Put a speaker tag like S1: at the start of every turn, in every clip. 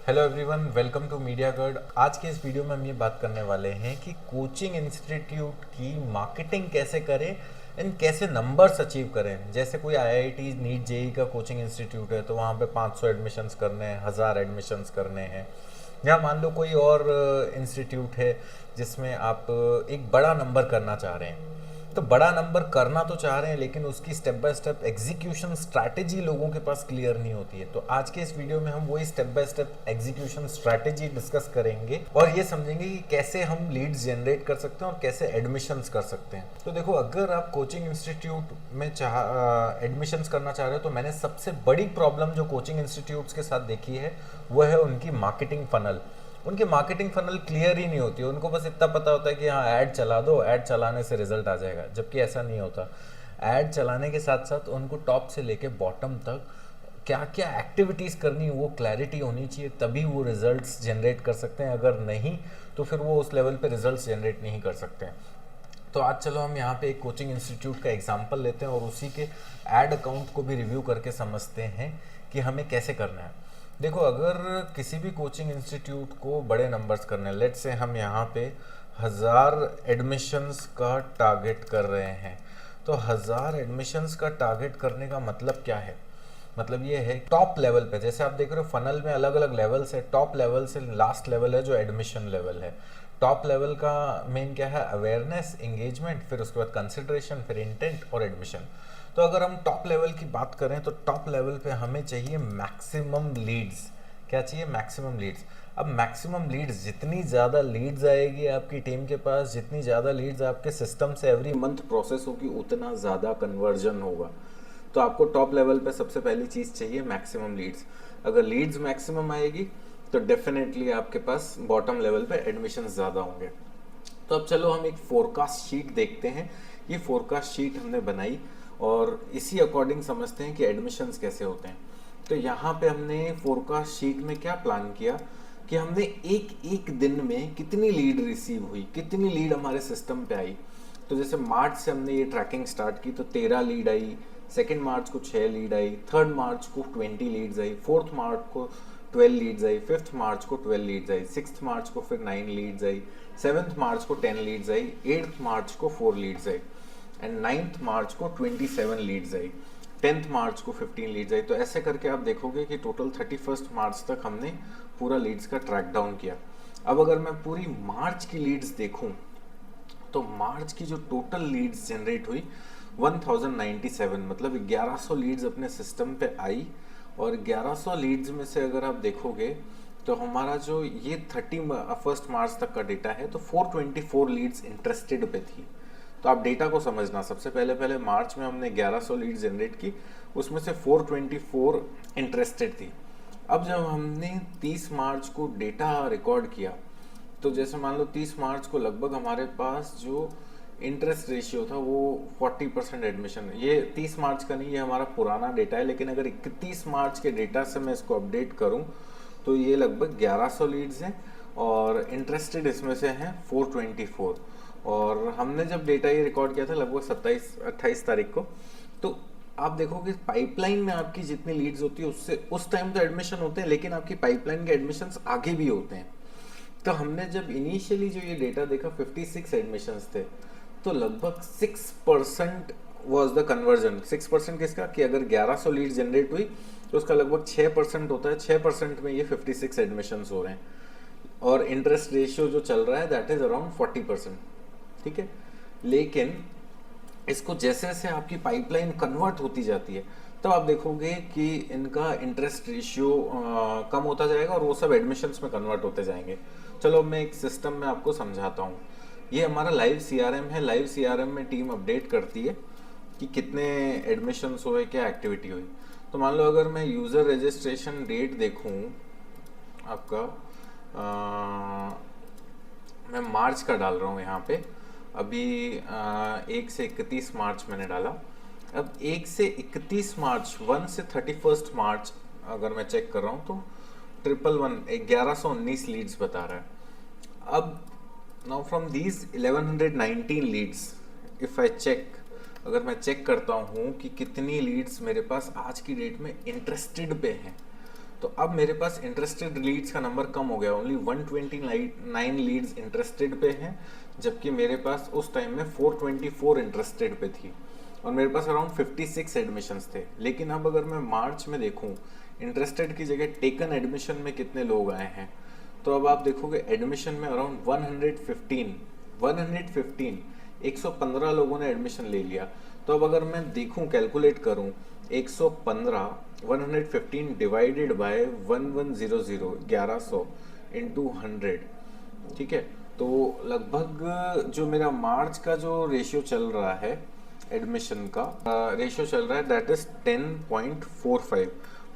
S1: Hello everyone, welcome to media gird. आज के इस वीडियो में हम ये बात करने वाले हैं कि कोचिंग इंस्टीट्यूट की मार्केटिंग कैसे करें एंड कैसे नंबर्स अचीव करें। जैसे कोई आईआईटी नीट जेई का कोचिंग इंस्टीट्यूट है तो वहाँ पे 500 एडमिशन्स करने हैं, 1000 एडमिशन्स करने हैं। या मान लो कोई और इंस्टीट्यूट है जिसमें आप एक बड़ा नंबर करना चाह रहे हैं। तो बड़ा नंबर करना तो चाह रहे हैं लेकिन उसकी step by step execution strategy लोगों के पास क्लियर नहीं होती है। तो आज के इस वीडियो में हम वही step by step execution strategy discuss करेंगे और ये समझेंगे कि कैसे हम लीड्स जनरेट कर सकते हैं और कैसे एडमिशन्स कर सकते हैं। तो देखो, अगर आप कोचिंग इंस्टीट्यूट में एडमिशन्स करना चाह रहे हो तो मैंने सबसे बड़ी प्रॉब्लम जो कोचिंग इंस्टीट्यूट्स के साथ देखी है वो है उनकी मार्केटिंग फनल। उनकी मार्केटिंग फनल क्लियर ही नहीं होती है। उनको बस इतना पता होता है कि हाँ, ऐड चला दो, ऐड चलाने से रिजल्ट आ जाएगा, जबकि ऐसा नहीं होता। ऐड चलाने के साथ साथ उनको टॉप से लेके बॉटम तक क्या क्या एक्टिविटीज़ करनी है वो क्लैरिटी होनी चाहिए, तभी वो रिजल्ट्स जनरेट कर सकते हैं। अगर नहीं तो फिर वो उस लेवल पे रिजल्ट्स जनरेट नहीं कर सकते हैं। तो आज चलो हम यहाँ पे एक कोचिंग इंस्टीट्यूट का एग्जांपल लेते हैं और उसी के ऐड अकाउंट को भी रिव्यू करके समझते हैं कि हमें कैसे करना है। देखो, अगर किसी भी कोचिंग इंस्टीट्यूट को बड़े नंबर्स करने हैं, लेट्स से हम यहाँ पे 1000 एडमिशन्स का टारगेट कर रहे हैं, तो 1000 एडमिशन्स का टारगेट करने का मतलब क्या है? मतलब ये है टॉप लेवल पे, जैसे आप देख रहे हो फनल में अलग अलग लेवल्स है। टॉप लेवल से लास्ट लेवल है जो एडमिशन लेवल है। टॉप लेवल का मेन क्या है? अवेयरनेस, एंगेजमेंट, फिर उसके बाद कंसिडरेशन, फिर इंटेंट और एडमिशन। तो अगर हम टॉप लेवल की बात करें तो टॉप लेवल पे हमें चाहिए मैक्सिमम लीड्स। क्या चाहिए? Maximum leads. अब मैक्सिमम लीड्स, जितनी ज़्यादा लीड्स आएगी आपकी टीम के पास, जितनी ज़्यादा लीड्स आपके सिस्टम से एवरी मंथ प्रोसेस होगी, उतना ज़्यादा कन्वर्जन होगा। तो आपको टॉप लेवल पे सबसे पहली चीज़ चाहिए मैक्सिमम लीड्स। अगर लीड्स मैक्सिमम आएगी तो डेफिनेटली आपके पास बॉटम लेवल पे एडमिशन ज़्यादा होंगे। तो अब चलो हम एक फोरकास्ट शीट देखते हैं। ये फोरकास्ट शीट हमने बनाई और इसी अकॉर्डिंग समझते हैं कि एडमिशन्स कैसे होते हैं। तो यहाँ पे हमने फोरकास्ट शीट में क्या प्लान किया कि हमने एक एक दिन में कितनी लीड रिसीव हुई, कितनी लीड हमारे सिस्टम पे आई। तो जैसे मार्च से हमने ये ट्रैकिंग स्टार्ट की तो 13 लीड आई, सेकेंड मार्च को 6 लीड आई, थर्ड मार्च को 20 लीड्स आई, फोर्थ मार्च को 12 लीड्स आई, फिफ्थ मार्च को 12 लीड्स आई, सिक्स्थ मार्च को फिर 9 लीड्स आई, सेवन्थ मार्च को 10 लीड्स आई, एट्थ मार्च को 4 लीड्स आई एंड नाइन्थ मार्च को 27 लीड्स आई, 10th मार्च को 15 लीड्स आई। तो ऐसे करके आप देखोगे कि टोटल 31 मार्च तक हमने पूरा लीड्स का ट्रैक डाउन किया। अब अगर मैं पूरी मार्च की लीड्स देखूं तो मार्च की जो टोटल लीड्स जनरेट हुई 1097, मतलब 1100 लीड्स अपने सिस्टम पे आई। और 1100 लीड्स में से अगर आप देखोगे तो हमारा जो ये 31 मार्च तक का डेटा है तो 424 लीड्स इंटरेस्टेड पे थी। तो आप डेटा को समझना, सबसे पहले मार्च में हमने 1100 लीड जनरेट की, उसमें से 424 इंटरेस्टेड थी। अब जब हमने 30 मार्च को डेटा रिकॉर्ड किया तो जैसे मान लो 30 मार्च को लगभग हमारे पास जो इंटरेस्ट रेशियो था वो 40% एडमिशन। ये 30 मार्च का नहीं, ये हमारा पुराना डेटा है, लेकिन अगर 31 मार्च के डेटा से मैं इसको अपडेट करूं तो ये लगभग 1100 लीड्स हैं और इंटरेस्टेड इसमें से हैं 424। और हमने जब डेटा ये रिकॉर्ड किया था लगभग 27-28 तारीख को। तो आप देखोगे पाइपलाइन में आपकी जितनी लीड्स होती है उससे उस टाइम तो एडमिशन होते हैं, लेकिन आपकी पाइपलाइन के एडमिशन्स आगे भी होते हैं। तो हमने जब इनिशियली जो ये डेटा देखा 56 एडमिशन्स थे तो लगभग 6% वॉज द कन्वर्जन। 6% किसका? कि अगर 1100 लीड जनरेट हुई तो उसका लगभग 6% होता है। 6% में ये 56 एडमिशन्स हो रहे हैं और इंटरेस्ट रेशियो जो चल रहा है दैट इज अराउंड 40%। ठीक है, लेकिन इसको जैसे जैसे आपकी पाइपलाइन कन्वर्ट होती जाती है तब आप देखोगे कि इनका इंटरेस्ट रेशियो कम होता जाएगा और वो सब एडमिशन्स में कन्वर्ट होते जाएंगे। चलो मैं एक सिस्टम में आपको समझाता हूँ। ये हमारा लाइव सीआरएम है। लाइव सीआरएम में टीम अपडेट करती है कि कितने एडमिशन्स हुए, क्या एक्टिविटी हुई। तो मान लो अगर मैं यूज़र रजिस्ट्रेशन डेट देखूँ आपका, मैं मार्च का डाल रहा हूँ यहाँ पे। अभी 1 से 31 मार्च मैंने डाला। अब 1 से 31 मार्च, 1 से 31 मार्च अगर मैं चेक कर रहा हूँ तो 1119 लीड्स बता रहा है। अब now from these 1119 leads if I check, अगर मैं चेक करता हूँ कि कितनी लीड्स मेरे पास आज की डेट में इंटरेस्टेड पे हैं तो अब मेरे पास इंटरेस्टेड लीड्स का नंबर कम हो गया, ओनली 129 लीड्स इंटरेस्टेड पे हैं, जबकि मेरे पास उस टाइम में 424 इंटरेस्टेड पे थी और मेरे पास अराउंड 56 एडमिशन्स थे। लेकिन अब अगर मैं मार्च में देखूं इंटरेस्टेड की जगह टेकन एडमिशन में कितने लोग आए हैं, तो अब आप देखोगे एडमिशन में अराउंड 115 लोगों ने एडमिशन ले लिया। तो अब अगर मैं देखूं कैलकुलेट करूं 115 डिवाइडेड बाय 1100 1100 इंटू 100, ठीक है। तो लगभग जो मेरा मार्च का जो रेशियो चल रहा है एडमिशन का रेशियो चल रहा है दैट इज 10.45,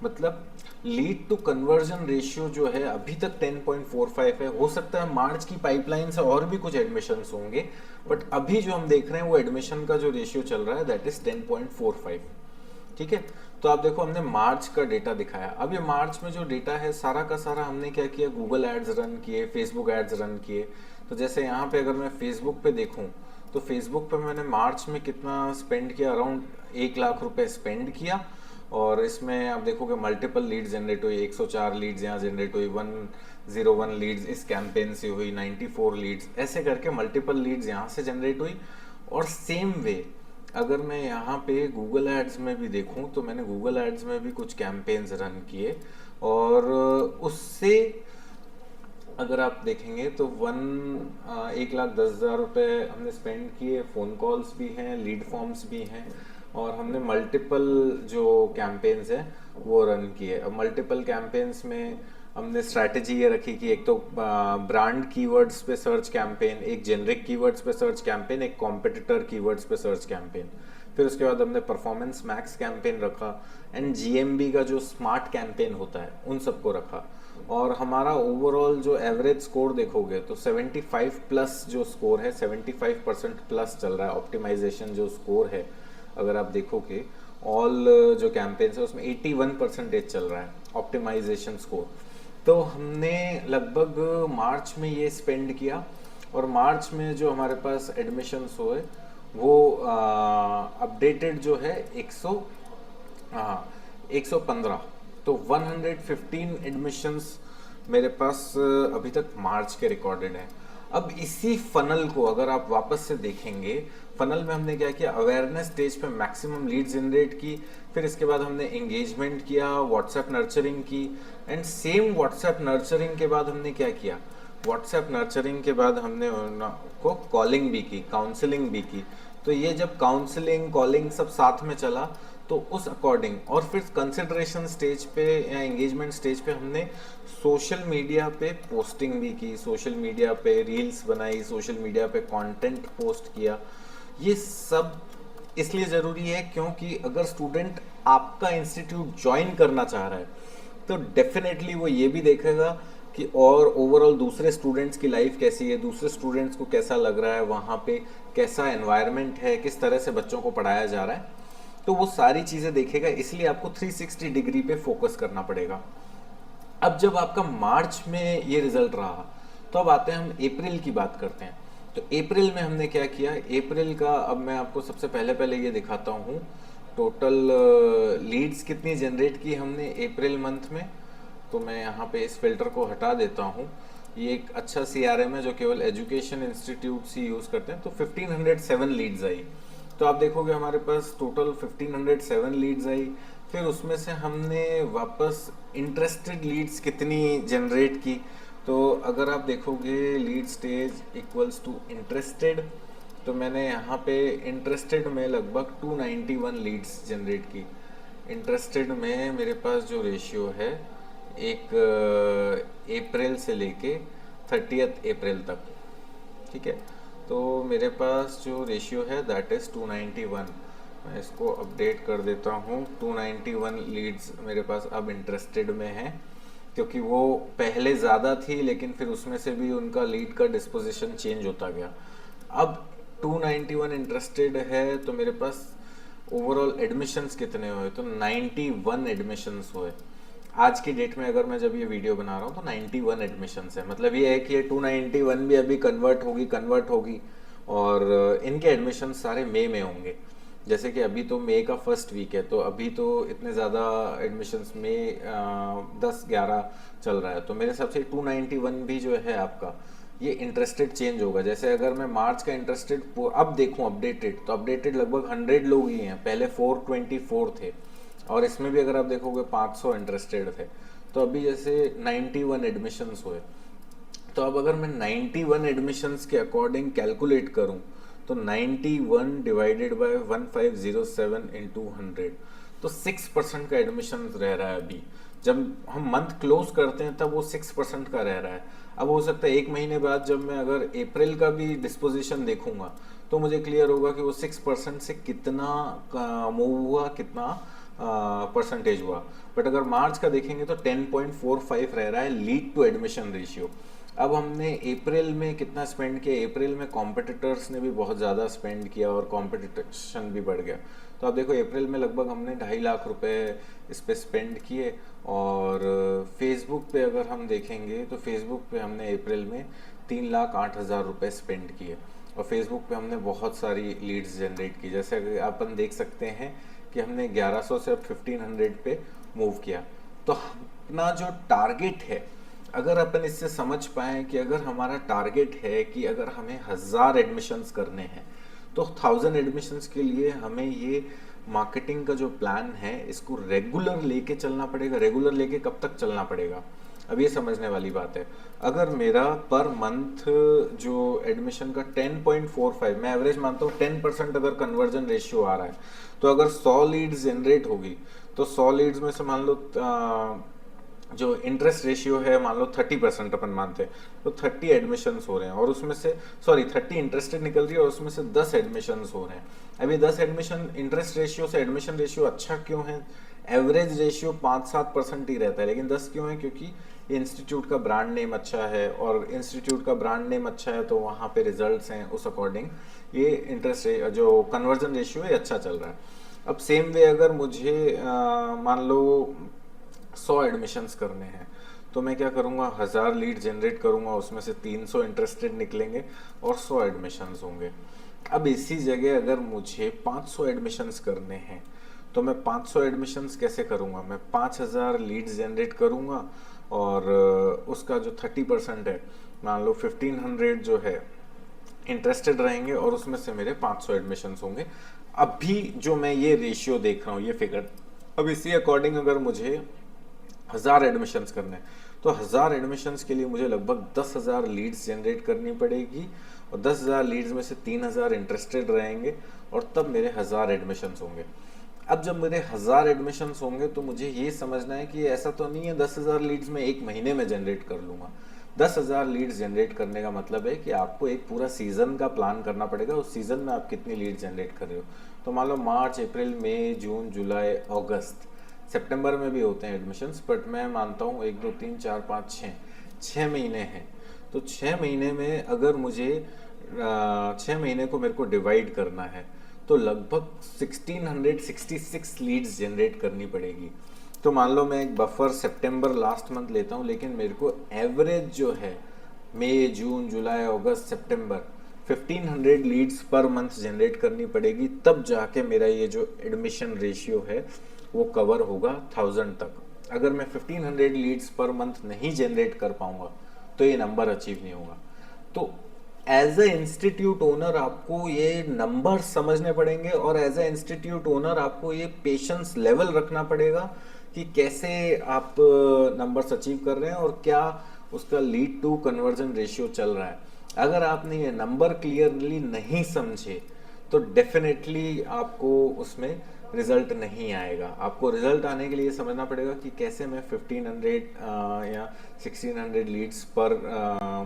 S1: मतलब लीड टू कन्वर्जन रेशियो जो है अभी तक 10.45 है। हो सकता है मार्च की पाइपलाइन से और भी कुछ एडमिशन्स होंगे, बट अभी जो हम देख रहे हैं वो एडमिशन का जो रेशियो चल रहा है दैट इज 10.45, ठीक है। तो आप देखो हमने मार्च का डेटा दिखाया। अब ये मार्च में जो डेटा है सारा का सारा हमने क्या किया, गूगल एड्स रन किए, फेसबुक एड्स रन किए। तो जैसे यहाँ पे अगर मैं फेसबुक पे देखूँ तो फेसबुक पे मैंने मार्च में कितना स्पेंड किया, अराउंड 1 लाख रुपए स्पेंड किया। और इसमें आप देखोगे मल्टीपल लीड्स जनरेट हुई, 104 लीड्स यहाँ जनरेट हुई, 101 लीड्स इस कैंपेन से हुई, 94 लीड्स, ऐसे करके मल्टीपल लीड्स यहाँ से जनरेट हुई। और सेम वे अगर मैं यहाँ पे गूगल एड्स में भी देखूँ तो मैंने गूगल एड्स में भी कुछ कैंपेन्स रन किए और उससे अगर आप देखेंगे तो 1,10,000 रुपये हमने स्पेंड किए। फ़ोन कॉल्स भी हैं, लीड फॉर्म्स भी हैं और हमने मल्टीपल जो कैंपेन्स हैं वो रन किए। अब मल्टीपल कैंपेन्स में हमने स्ट्रैटेजी ये रखी कि एक तो ब्रांड कीवर्ड्स पे सर्च कैंपेन, एक जेनरिक कीवर्ड्स पे सर्च कैंपेन, एक कॉम्पिटिटर कीवर्ड्स पे सर्च कैंपेन। फिर उसके बाद हमने परफॉर्मेंस मैक्स कैंपेन रखा एंड जीएमबी का जो स्मार्ट कैंपेन होता है उन सबको रखा। और हमारा ओवरऑल जो एवरेज स्कोर देखोगे तो 75 प्लस जो स्कोर है, 75% प्लस चल रहा है। ऑप्टिमाइजेशन जो स्कोर है अगर आप देखोगे ऑल जो कैंपेन्स है उसमें 81% चल रहा है ऑप्टिमाइजेशन स्कोर। तो हमने लगभग मार्च में ये स्पेंड किया और मार्च में जो हमारे पास एडमिशन्स हुए वो अपडेटेड जो है 115, तो 115 एडमिशन्स मेरे पास अभी तक मार्च के रिकॉर्डेड हैं। अब इसी फनल को अगर आप वापस से देखेंगे, फनल में हमने क्या किया, अवेयरनेस स्टेज पे मैक्सिमम लीड जनरेट की, फिर इसके बाद हमने एंगेजमेंट किया, व्हाट्सएप नर्चरिंग की एंड सेम व्हाट्सएप नर्चरिंग के बाद हमने क्या किया, व्हाट्सएप नर्चरिंग के बाद हमने उनको कॉलिंग भी की, काउंसलिंग भी की। तो ये जब काउंसलिंग कॉलिंग सब साथ में चला तो उस अकॉर्डिंग और फिर कंसिडरेशन स्टेज पे या एंगेजमेंट स्टेज पे हमने सोशल मीडिया पे पोस्टिंग भी की, सोशल मीडिया पे रील्स बनाई, सोशल मीडिया पे कंटेंट पोस्ट किया। ये सब इसलिए ज़रूरी है क्योंकि अगर स्टूडेंट आपका इंस्टीट्यूट ज्वाइन करना चाह रहा है तो डेफिनेटली वो ये भी देखेगा कि और ओवरऑल दूसरे स्टूडेंट्स की लाइफ कैसी है, दूसरे स्टूडेंट्स को कैसा लग रहा है, वहाँ पे कैसा एनवायरनमेंट है, किस तरह से बच्चों को पढ़ाया जा रहा है, तो वो सारी चीज़ें देखेगा। इसलिए आपको 360 डिग्री पे फोकस करना पड़ेगा। अब जब आपका मार्च में ये रिजल्ट रहा तो अब आते हैं हम अप्रैल की बात करते हैं। तो अप्रैल में हमने क्या किया, अप्रैल का अब मैं आपको सबसे पहले ये दिखाता हूँ टोटल लीड्स कितनी जनरेट की हमने अप्रैल मंथ में। तो मैं यहाँ पे इस फिल्टर को हटा देता हूँ। ये एक अच्छा CRM है जो केवल एजुकेशन इंस्टीट्यूट्स ही यूज़ करते हैं। तो 1507 लीड्स आई। तो आप देखोगे हमारे पास टोटल 1507 लीड्स आई। फिर उसमें से हमने वापस इंटरेस्टेड लीड्स कितनी जनरेट की, तो अगर आप देखोगे lead stage equals to interested, तो मैंने यहाँ पे इंटरेस्टेड में लगभग 291 लीड्स जनरेट की। इंटरेस्टेड में मेरे पास जो रेशियो है एक अप्रैल से लेके 30 अप्रैल तक, ठीक है। तो मेरे पास जो रेशियो है दैट इज़ 291। मैं इसको अपडेट कर देता हूँ। 291 लीड्स मेरे पास अब इंटरेस्टेड में हैं, क्योंकि वो पहले ज़्यादा थी लेकिन फिर उसमें से भी उनका लीड का डिस्पोजिशन चेंज होता गया। अब 291 इंटरेस्टेड है तो मेरे पास ओवरऑल एडमिशन्स कितने हुए, तो 91 एडमिशन्स हुए। आज की डेट में अगर मैं जब ये वीडियो बना रहा हूँ तो 91 एडमिशन्स है। मतलब ये है कि ये 291 भी अभी कन्वर्ट होगी और इनके एडमिशन सारे मई में होंगे। जैसे कि अभी तो मई का फर्स्ट वीक है, तो अभी तो इतने ज़्यादा एडमिशन्स में 10-11 चल रहा है, तो मेरे हिसाब से 291 भी जो है आपका ये इंटरेस्टेड चेंज होगा। जैसे अगर मैं मार्च का इंटरेस्टेड अब देखूं अपडेटेड, तो अपडेटेड लगभग 100 लोग ही हैं, पहले 424 थे, और इसमें भी अगर आप देखोगे 500 इंटरेस्टेड थे। तो अभी जैसे 91 एडमिशन्स हुए, तो अब अगर मैं 91 एडमिशन्स के अकॉर्डिंग कैलकुलेट करूं, तो 91 डिवाइडेड बाय 1507 इंटू 100, तो 6% का एडमिशन रह रहा है अभी। जब हम मंथ क्लोज करते हैं तब वो 6% का रह रहा है। अब हो सकता है एक महीने बाद जब मैं अगर अप्रैल का भी डिस्पोजिशन देखूंगा तो मुझे क्लियर होगा कि वो 6% से कितना मूव हुआ, कितना परसेंटेज हुआ। बट अगर मार्च का देखेंगे तो 10.45 रह रहा है लीड टू एडमिशन रेशियो। अब हमने अप्रैल में कितना स्पेंड किया, अप्रैल में कॉम्पिटिटर्स ने भी बहुत ज़्यादा स्पेंड किया और कॉम्पिटिशन भी बढ़ गया। तो आप देखो अप्रैल में लगभग हमने 2.5 लाख रुपए इस पे स्पेंड किए, और फेसबुक पे अगर हम देखेंगे तो फेसबुक पे हमने अप्रैल में 3,08,000 रुपये स्पेंड किए, और फेसबुक पे हमने बहुत सारी लीड्स जनरेट की। जैसे अगर अपन देख सकते हैं कि हमने 1100 से अब 1500 पे मूव किया। तो अपना जो टारगेट है, अगर अपन इससे समझ पाए कि अगर हमारा टारगेट है कि अगर हमें 1000 एडमिशन्स करने हैं, तो 1000 एडमिशन्स के लिए हमें ये मार्केटिंग का जो प्लान है इसको रेगुलर लेके चलना पड़ेगा। रेगुलर लेके कब तक चलना पड़ेगा, अब ये समझने वाली बात है। अगर मेरा पर मंथ जो एडमिशन का 10.45, मैं एवरेज मानता हूँ 10% अगर कन्वर्जन रेशियो आ रहा है, तो अगर 100 लीड्स जनरेट होगी तो 100 लीड्स में से मान लो जो इंटरेस्ट रेशियो है मान लो 30% अपन मानते हैं, तो 30 एडमिशन्स हो रहे हैं, और उसमें से 30 इंटरेस्टेड निकल रही है और उसमें से 10 एडमिशन्स हो रहे हैं। अभी 10 एडमिशन इंटरेस्ट रेशियो से एडमिशन रेशियो अच्छा क्यों है? एवरेज रेशियो 5-7% ही रहता है, लेकिन 10 क्यों है? क्योंकि इंस्टीट्यूट का ब्रांड नेम अच्छा है, और इंस्टीट्यूट का ब्रांड नेम अच्छा है तो वहाँ पे रिजल्ट्स हैं, उस अकॉर्डिंग ये इंटरेस्ट जो कन्वर्जन रेशियो है अच्छा चल रहा है। अब सेम वे अगर मुझे मान लो 100 एडमिशन्स करने हैं, तो मैं क्या करूँगा, 1000 लीड जनरेट करूँगा, उसमें से 300 इंटरेस्टेड निकलेंगे और 100 एडमिशन्स होंगे। अब इसी जगह अगर मुझे 500 एडमिशन्स करने हैं, तो मैं 500 एडमिशन्स कैसे करूँगा? मैं 5000 लीड्स जनरेट करूँगा, और उसका जो 30% है, मान लो 1500 जो है इंटरेस्टेड रहेंगे, और उसमें से मेरे 500 एडमिशन्स होंगे। अभी जो मैं ये रेशियो देख रहा हूँ, ये फिगर, अब इसी अकॉर्डिंग अगर मुझे 1000 एडमिशन्स करने हैं, तो 1000 एडमिशन्स के लिए मुझे लगभग 10,000 लीड्स जनरेट करनी पड़ेगी, और 10,000 लीड्स में से 3,000 इंटरेस्टेड रहेंगे, और तब मेरे 1000 एडमिशन्स होंगे। अब जब मेरे 1000 एडमिशन्स होंगे तो मुझे ये समझना है कि ऐसा तो नहीं है 10,000 लीड्स में एक महीने में जनरेट कर लूँगा। 10,000 लीड्स जनरेट करने का मतलब है कि आपको एक पूरा सीज़न का प्लान करना पड़ेगा, उस सीज़न में आप कितनी लीड जनरेट कर रहे हो। तो मान लो मार्च, अप्रैल, मई, जून, जुलाई, अगस्त, सितंबर में भी होते हैं एडमिशन्स, बट मैं मानता हूँ 1 2 3 4 5 6 महीने हैं। तो 6 महीने में अगर मुझे 6 महीने को मेरे को डिवाइड करना है, तो लगभग 1666 लीड्स जनरेट करनी पड़ेगी। तो मान लो मैं एक बफर सितंबर लास्ट मंथ लेता हूँ, लेकिन मेरे को एवरेज जो है मई, जून, जुलाई, अगस्त, सितंबर 1500 लीड्स पर मंथ जनरेट करनी पड़ेगी, तब जाके मेरा ये जो एडमिशन रेशियो है वो कवर होगा 1000 तक। अगर मैं 1500 लीड्स पर मंथ नहीं जनरेट कर पाऊंगा तो ये नंबर अचीव नहीं होगा। तो एज ए इंस्टीट्यूट ओनर आपको ये नंबर समझने पड़ेंगे, और एज ए इंस्टीट्यूट ओनर आपको ये पेशेंस लेवल रखना पड़ेगा कि कैसे आप नंबर्स अचीव कर रहे हैं और क्या उसका लीड टू कन्वर्जन रेशियो चल रहा है। अगर आपने ये नंबर क्लियरली नहीं समझे तो डेफिनेटली आपको उसमें रिजल्ट नहीं आएगा। आपको रिजल्ट आने के लिए समझना पड़ेगा कि कैसे मैं 1500 या 1600 लीड्स पर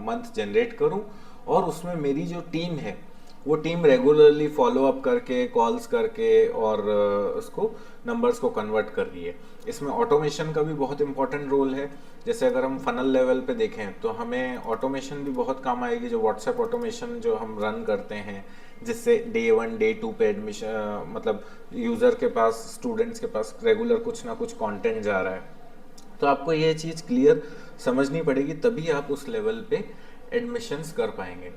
S1: मंथ जनरेट करूं, और उसमें मेरी जो टीम है वो टीम रेगुलरली फॉलो अप करके, कॉल्स करके, और उसको नंबर्स को कन्वर्ट कर रही है। इसमें ऑटोमेशन का भी बहुत इंपॉर्टेंट रोल है। जैसे अगर हम फनल लेवल पे देखें तो हमें ऑटोमेशन भी बहुत काम आएगी, जो व्हाट्सएप ऑटोमेशन जो हम रन करते हैं, जिससे डे 1 डे 2 पे एडमिशन मतलब यूज़र के पास, स्टूडेंट्स के पास रेगुलर कुछ ना कुछ कंटेंट जा रहा है। तो आपको ये चीज़ क्लियर समझनी पड़ेगी, तभी आप उस लेवल पे एडमिशन्स कर पाएंगे।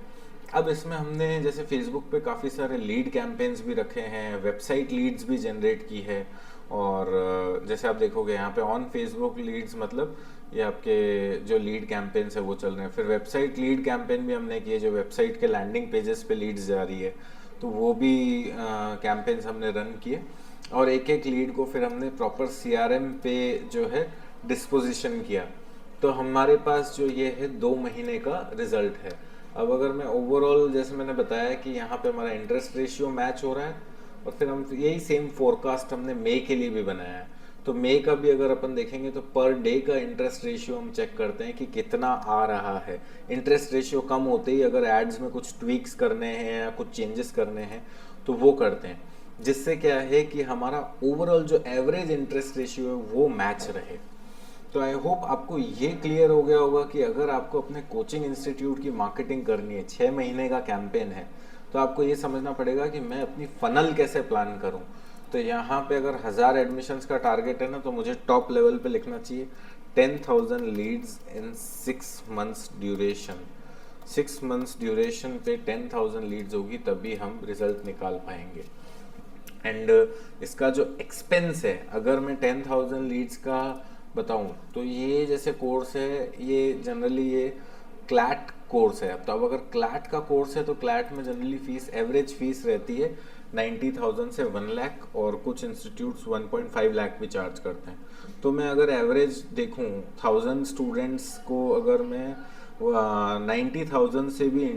S1: अब इसमें हमने जैसे फेसबुक पे काफ़ी सारे लीड कैंपेन्स भी रखे हैं, वेबसाइट लीड्स भी जनरेट की है, और जैसे आप देखोगे यहाँ पे ऑन फेसबुक लीड्स मतलब ये आपके जो लीड कैंपेन्स है वो चल रहे हैं। फिर वेबसाइट लीड कैंपेन भी हमने किए, जो वेबसाइट के लैंडिंग पेजेस पे लीड्स जा रही है, तो वो भी कैंपेन्स हमने रन किए, और एक एक लीड को फिर हमने प्रॉपर CRM पे जो है डिस्पोजिशन किया। तो हमारे पास जो ये है 2 महीने का रिजल्ट है। अब अगर मैं ओवरऑल, जैसे मैंने बताया कि यहाँ पे हमारा इंटरेस्ट रेशियो मैच हो रहा है, और फिर हम यही सेम फोरकास्ट हमने मई के लिए भी बनाया है। तो मई का भी अगर अपन देखेंगे तो पर डे का इंटरेस्ट रेशियो हम चेक करते हैं कि कितना आ रहा है। इंटरेस्ट रेशियो कम होते ही अगर एड्स में कुछ ट्वीक्स करने हैं या कुछ चेंजेस करने हैं तो वो करते हैं, जिससे क्या है कि हमारा ओवरऑल जो एवरेज इंटरेस्ट रेशियो है वो मैच रहे। तो आई होप आपको ये क्लियर हो गया होगा कि अगर आपको अपने कोचिंग इंस्टीट्यूट की मार्केटिंग करनी है, 6 महीने का कैंपेन है, तो आपको ये समझना पड़ेगा कि मैं अपनी फनल कैसे प्लान करूं। तो यहाँ पे अगर 1000 एडमिशन्स का टारगेट है ना, तो मुझे टॉप लेवल पे लिखना चाहिए 10,000 leads in 6 months duration. 6 months duration पे 10,000 लीड्स होगी, तभी हम रिजल्ट निकाल पाएंगे। एंड इसका जो एक्सपेंस है, अगर मैं 10,000 लीड्स का बताऊं तो ये जैसे कोर्स है, ये जनरली ये क्लैट कोर्स है। तो अब अगर क्लैट का कोर्स है तो क्लैट में जनरली फीस, एवरेज फीस रहती है 90,000 से 1 लाख, और कुछ इंस्टीट्यूट्स 1.5 लाख भी चार्ज करते हैं। तो मैं अगर एवरेज देखूं 1000 स्टूडेंट्स को अगर मैं 90,000 से भी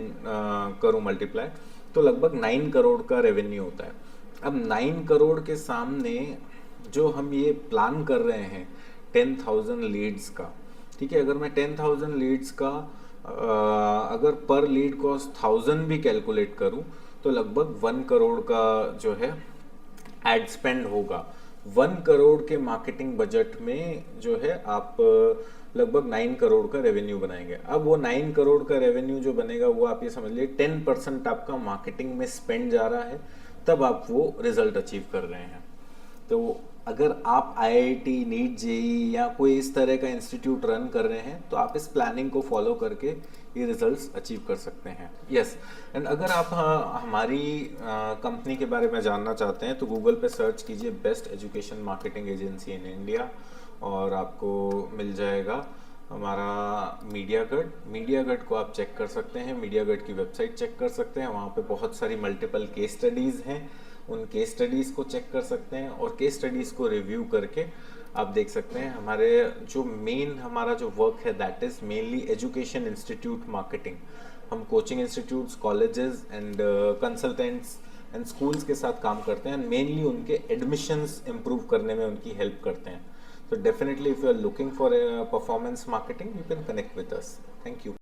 S1: करूं मल्टीप्लाई, तो लगभग 9 करोड़ का रेवेन्यू होता है। अब 9 करोड़ के सामने जो हम ये प्लान कर रहे हैं 10,000 लीड्स का, ठीक है, अगर मैं 10,000 लीड्स का अगर पर लीड कॉस्ट 1000 भी कैलकुलेट करूं तो लगभग 1 करोड़ का जो है एड स्पेंड होगा। 1 करोड़ के मार्केटिंग बजट में जो है आप लगभग 9 करोड़ का रेवेन्यू बनाएंगे। अब वो 9 करोड़ का रेवेन्यू जो बनेगा वो आप ये समझ लीजिए 10% आपका मार्केटिंग में स्पेंड जा रहा है, तब आप वो रिजल्ट अचीव कर रहे हैं। तो अगर आप IIT, नीट, जेई या कोई इस तरह का इंस्टीट्यूट रन कर रहे हैं तो आप इस प्लानिंग को फॉलो करके ये रिजल्ट्स अचीव कर सकते हैं। यस, एंड अगर आप हमारी कंपनी के बारे में जानना चाहते हैं तो गूगल पे सर्च कीजिए best education marketing agency in India, और आपको मिल जाएगा हमारा मीडिया गढ़ को आप चेक कर सकते हैं। मीडिया गढ़ की वेबसाइट चेक कर सकते हैं, वहाँ पे बहुत सारी मल्टीपल केस स्टडीज़ हैं, उन केस स्टडीज़ को चेक कर सकते हैं, और केस स्टडीज़ को रिव्यू करके आप देख सकते हैं। हमारे जो मेन हमारा जो वर्क है that is mainly education institute marketing. हम coaching institutes, colleges and consultants and schools के साथ काम करते हैं, एंड मेनली उनके एडमिशन्स इम्प्रूव करने में उनकी हेल्प करते हैं। So definitely if you are looking for a performance marketing, you can connect with us. Thank you.